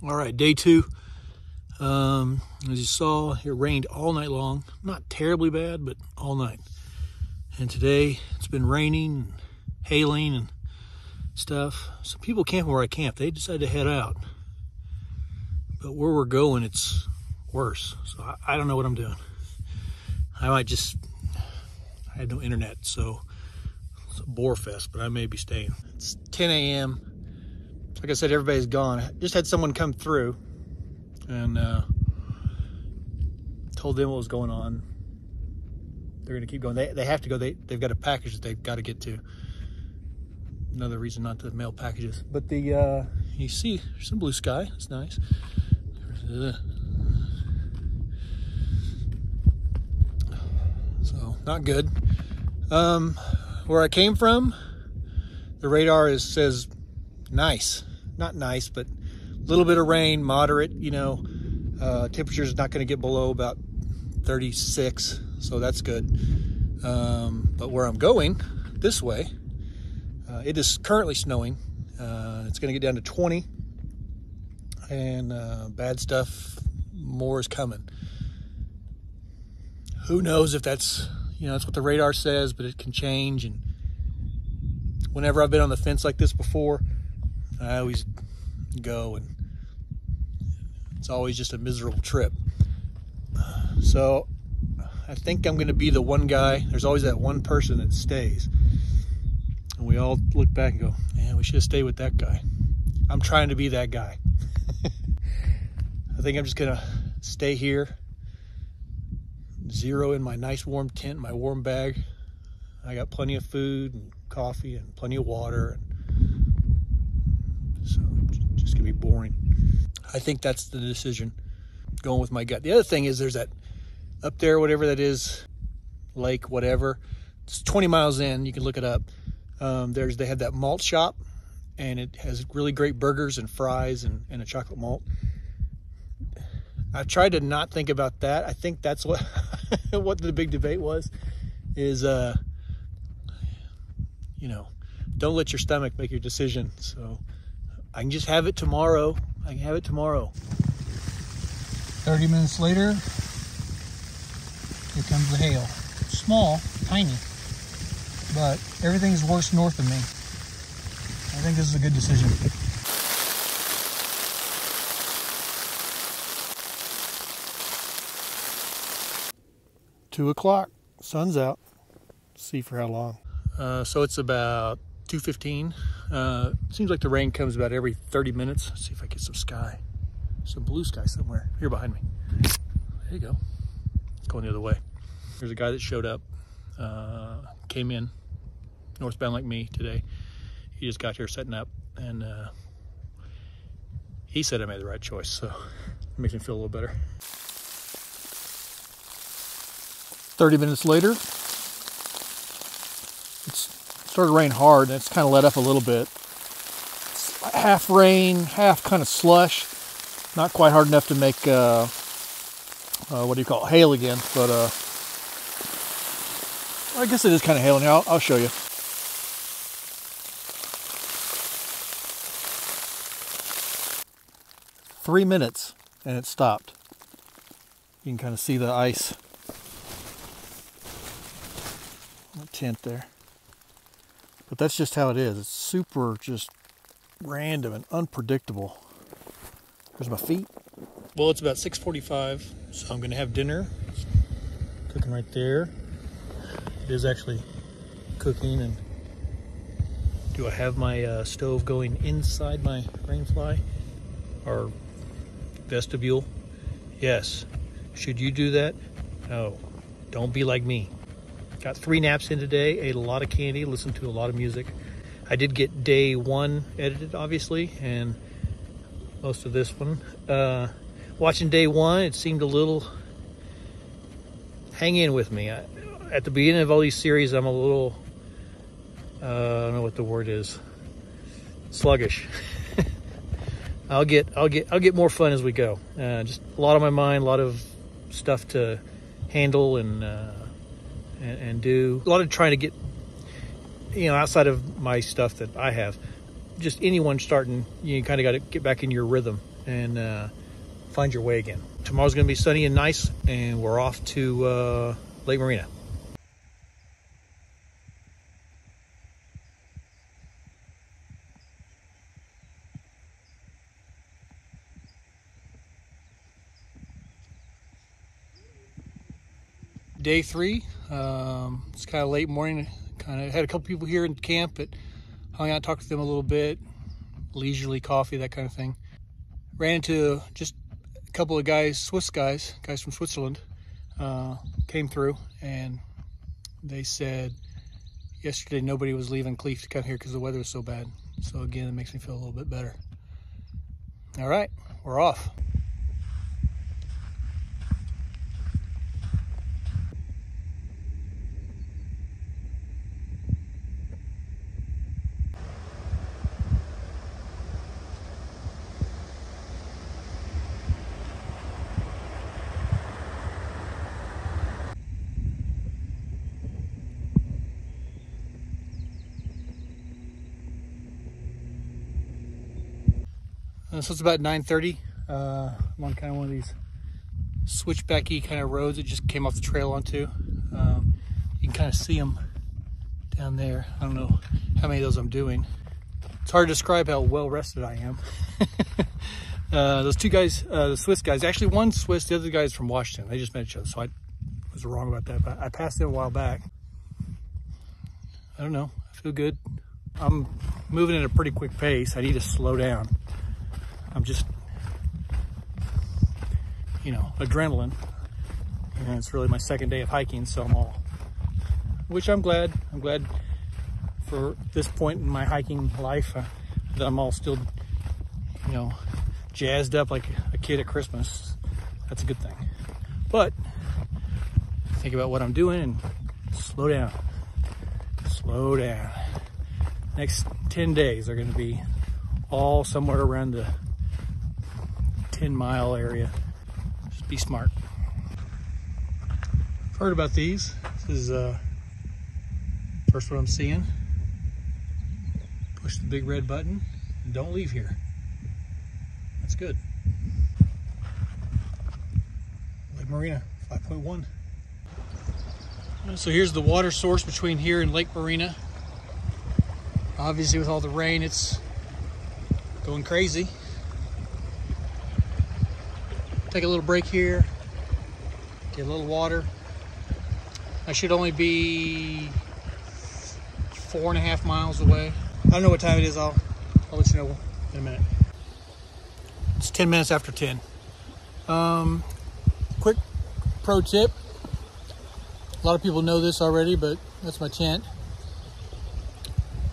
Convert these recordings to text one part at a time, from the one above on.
All right, day two. As you saw, it rained all night long. Not terribly bad, but all night. And today it's been raining and hailing and stuff. Some people camping where I camp, they decided to head out. But where we're going, it's worse. So I don't know what I'm doing. I had no internet, so it's a bore fest, but I may be staying. It's 10 a.m. Like I said, everybody's gone. I just had someone come through and told them what was going on. They're going to keep going. They have to go. They've got a package that they've got to get to. Another reason not to mail packages. But you see, there's some blue sky. It's nice. So not good. Where I came from, the radar says nice. Not nice, but a little bit of rain, moderate, temperature is not going to get below about 36, so that's good. But where I'm going, this way, it is currently snowing. It's going to get down to 20, and bad stuff, more is coming. Who knows if that's, that's what the radar says, but it can change. And whenever I've been on the fence like this before, I always go, and it's always just a miserable trip. So I think I'm going to be the one guy. There's always that one person that stays. And we all look back and go, man, we should have stayed with that guy. I'm trying to be that guy. I think I'm just going to stay here, zero in my nice warm tent, my warm bag. I got plenty of food and coffee and plenty of water. So it's just going to be boring. I think that's the decision, going with my gut. The other thing is there's that up there, whatever that is, lake, whatever. It's 20 miles in. You can look it up. They have that malt shop, and it has really great burgers and fries and a chocolate malt. I've tried to not think about that. I think that's what what the big debate was, is don't let your stomach make your decision. So I can just have it tomorrow. 30 minutes later, here comes the hail. Small, tiny, but everything's worse north of me. I think this is a good decision. $2:00, sun's out. See for how long. So it's about 2:15. Seems like the rain comes about every 30 minutes. Let's see if I get some sky. Some blue sky somewhere. Here behind me. There you go. It's going the other way. There's a guy that showed up, came in, northbound like me today. He just got here setting up, and he said I made the right choice, so it makes me feel a little better. 30 minutes later, it's started to rain hard, and it's kind of let up a little bit. It's half rain, half kind of slush. Not quite hard enough to make, hail again, but I guess it is kind of hailing. I'll show you. Three minutes, and it stopped. You can kind of see the ice. The tent there. But that's just how it is. It's super just random and unpredictable. There's my feet. Well, it's about 6:45, so I'm going to have dinner. It's cooking right there. It is actually cooking. And do I have my stove going inside my Rainfly or vestibule? Yes. Should you do that? No. Don't be like me. Got 3 naps in today, ate a lot of candy, listened to a lot of music. I did get day 1 edited, obviously, and most of this one. Watching day 1, it seemed a little... Hang in with me. At the beginning of all these series, I'm a little... I don't know what the word is. Sluggish. I'll get more fun as we go. Just a lot on my mind, a lot of stuff to handle and do. A lot of trying to get, outside of my stuff that I have. Just anyone starting, you kind of got to get back in your rhythm and find your way again. Tomorrow's going to be sunny and nice, and we're off to Lake Marina. Day 3, it's kind of late morning. Kind of had a couple people here in camp, but hung out, talked to them a little bit, leisurely coffee, that kind of thing. Ran into just a couple of Swiss guys from Switzerland, came through, and they said yesterday nobody was leaving Cleef to come here because the weather was so bad. So again, it makes me feel a little bit better. All right, we're off. So it's about 9:30. I'm on kind of one of these switchbacky kind of roads that just came off the trail onto. You can kind of see them down there. I don't know how many of those I'm doing. It's hard to describe how well rested I am. Those two guys, the Swiss guys, actually one Swiss, the other guy's from Washington. They just met each other, so I was wrong about that, but I passed them a while back. I don't know, I feel good. I'm moving at a pretty quick pace. I need to slow down. I'm just, you know, adrenaline. And it's really my second day of hiking, so which I'm glad. I'm glad for this point in my hiking life that I'm all still, you know, jazzed up like a kid at Christmas. That's a good thing. But think about what I'm doing and slow down. Slow down. Next 10 days are going to be all somewhere around the 10-mile area. Just be smart. I've heard about these. This is first one I'm seeing. Push the big red button and don't leave here. That's good. Lake Marina 5.1. So here's the water source between here and Lake Marina. Obviously with all the rain, it's going crazy. Take a little break here, get a little water. I should only be 4.5 miles away. I don't know what time it is. I'll let you know in a minute. It's 10 minutes after 10. Quick pro tip. A lot of people know this already, but that's my tent.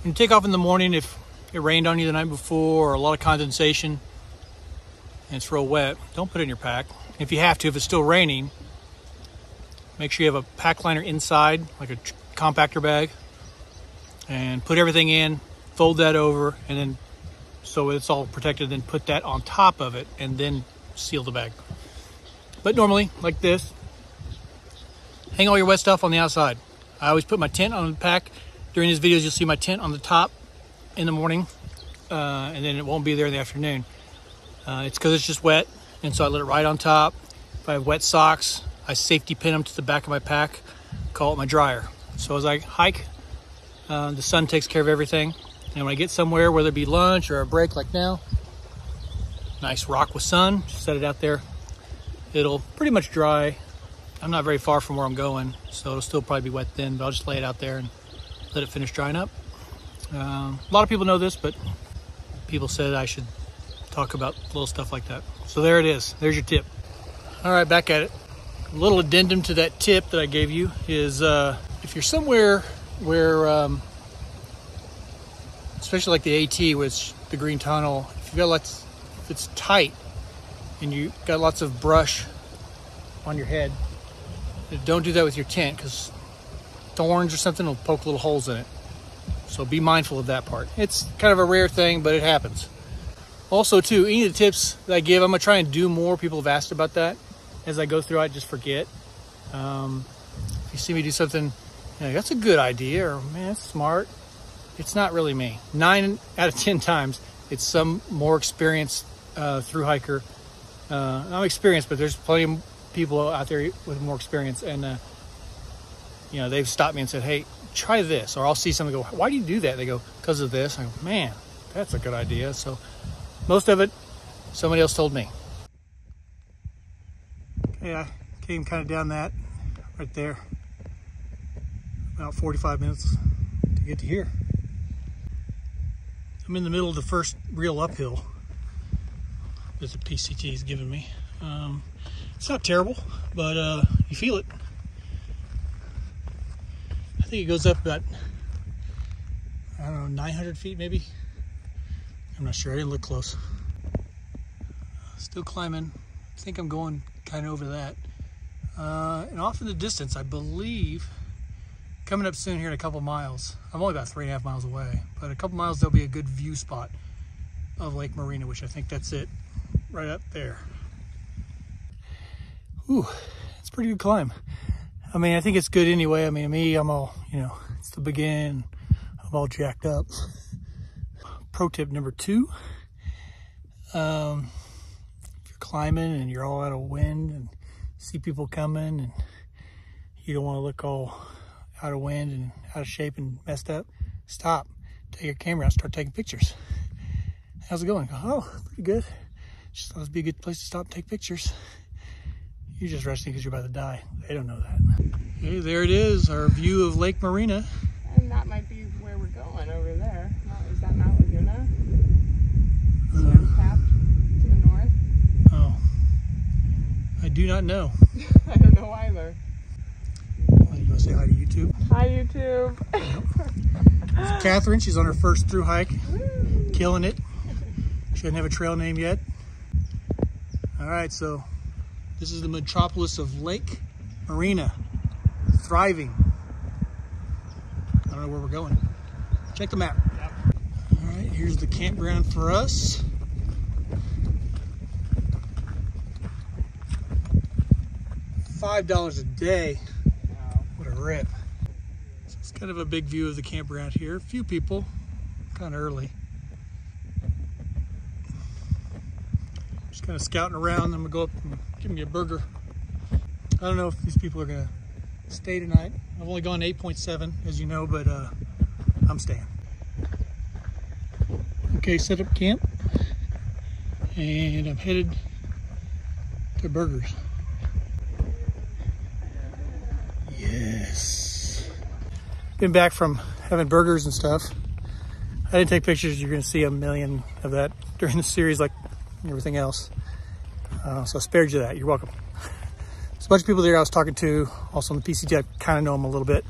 When you take off in the morning, if it rained on you the night before or a lot of condensation and it's real wet, don't put it in your pack. If you have to, if it's still raining, make sure you have a pack liner inside, like a compactor bag, and put everything in, fold that over, and then so it's all protected, then put that on top of it and then seal the bag. But normally, like this, hang all your wet stuff on the outside. I always put my tent on the pack. During these videos, you'll see my tent on the top in the morning, and then it won't be there in the afternoon. It's because it's just wet, and so I let it ride on top. If I have wet socks, I safety pin them to the back of my pack, call it my dryer. So as I hike, the sun takes care of everything. And when I get somewhere, whether it be lunch or a break like now, nice rock with sun, just set it out there. It'll pretty much dry. I'm not very far from where I'm going, so it'll still probably be wet then, but I'll just lay it out there and let it finish drying up. A lot of people know this, but people said I should talk about little stuff like that. So there it is. There's your tip. All right, back at it. A little addendum to that tip that I gave you is if you're somewhere where, especially like the AT, which the Green Tunnel, if you got lots, if it's tight and you got lots of brush on your head, don't do that with your tent because thorns or something will poke little holes in it. So be mindful of that part. It's kind of a rare thing, but it happens. Also too, any of the tips that I give, I'm gonna try and do more. People have asked about that. As I go through, I just forget. If you see me do something, you know, that's a good idea, or man, that's smart. It's not really me. 9 out of 10 times, it's some more experienced through hiker. I'm experienced, but there's plenty of people out there with more experience, and you know, they've stopped me and said, "Hey, try this," or I'll see something go, "Why do you do that?" They go, "Because of this." I go, "Man, that's a good idea." So most of it, somebody else told me. Okay, I came kind of down that right there, about 45 minutes to get to here. I'm in the middle of the first real uphill that the PCT has given me. It's not terrible, but you feel it. I think it goes up about, I don't know, 900 feet maybe. I'm not sure, I didn't look close. Still climbing. I think I'm going kind of over that. And off in the distance, I believe, coming up soon here in a couple miles, I'm only about 3.5 miles away, but a couple miles there'll be a good view spot of Lake Marina, which I think that's it, right up there. Ooh, it's a pretty good climb. I mean, I think it's good anyway. I mean, me, I'm all, you know, it's the beginning, I'm all jacked up. Pro tip number 2, if you're climbing and you're all out of wind and see people coming and you don't want to look all out of wind and out of shape and messed up, stop, take your camera out, start taking pictures. How's it going? Oh, pretty good. Just thought it'd be a good place to stop and take pictures. You're just resting because you're about to die. They don't know that. Okay, there it is, our view of Lake Marina. And that might be where we're going, over there. Is that Mount Laguna? Cap to the north? Oh, I do not know. I don't know either. Well, you want to say hi to YouTube? Hi, YouTube. This is Catherine. She's on her first through hike. Woo. Killing it. She doesn't have a trail name yet. All right, so this is the metropolis of Lake Marina. Thriving. I don't know where we're going. Check the map. Yep. All right, here's the campground for us. $5 a day. Wow. What a rip. So it's kind of a big view of the campground here. A few people, kind of early. Just kind of scouting around. I'm gonna go up and give me a burger. I don't know if these people are gonna stay tonight. I've only gone 8.7, as you know, but I'm staying. Okay, set up camp, and I'm headed to Burgers. Yes. Been back from having burgers and stuff. I didn't take pictures. You're gonna see a million of that during the series, like everything else. So I spared you that. You're welcome. There's a bunch of people there I was talking to, also on the PCT. I kind of know them a little bit.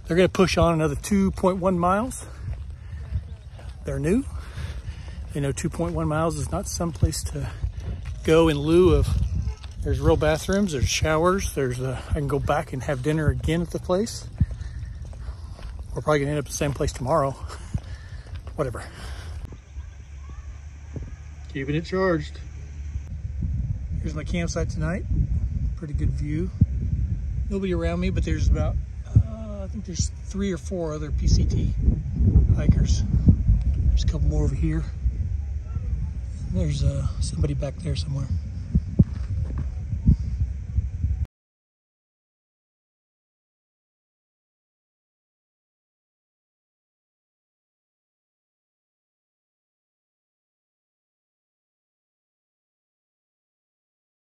They're gonna push on another 2.1 miles. They're new. They know 2.1 miles is not someplace to go in lieu of, there's real bathrooms, there's showers, I can go back and have dinner again at the place. We're probably gonna end up at the same place tomorrow. Whatever. Keeping it charged. Here's my campsite tonight. Pretty good view. Nobody around me, but there's about, I think there's 3 or 4 other PCT hikers. There's a couple more over here. There's somebody back there somewhere.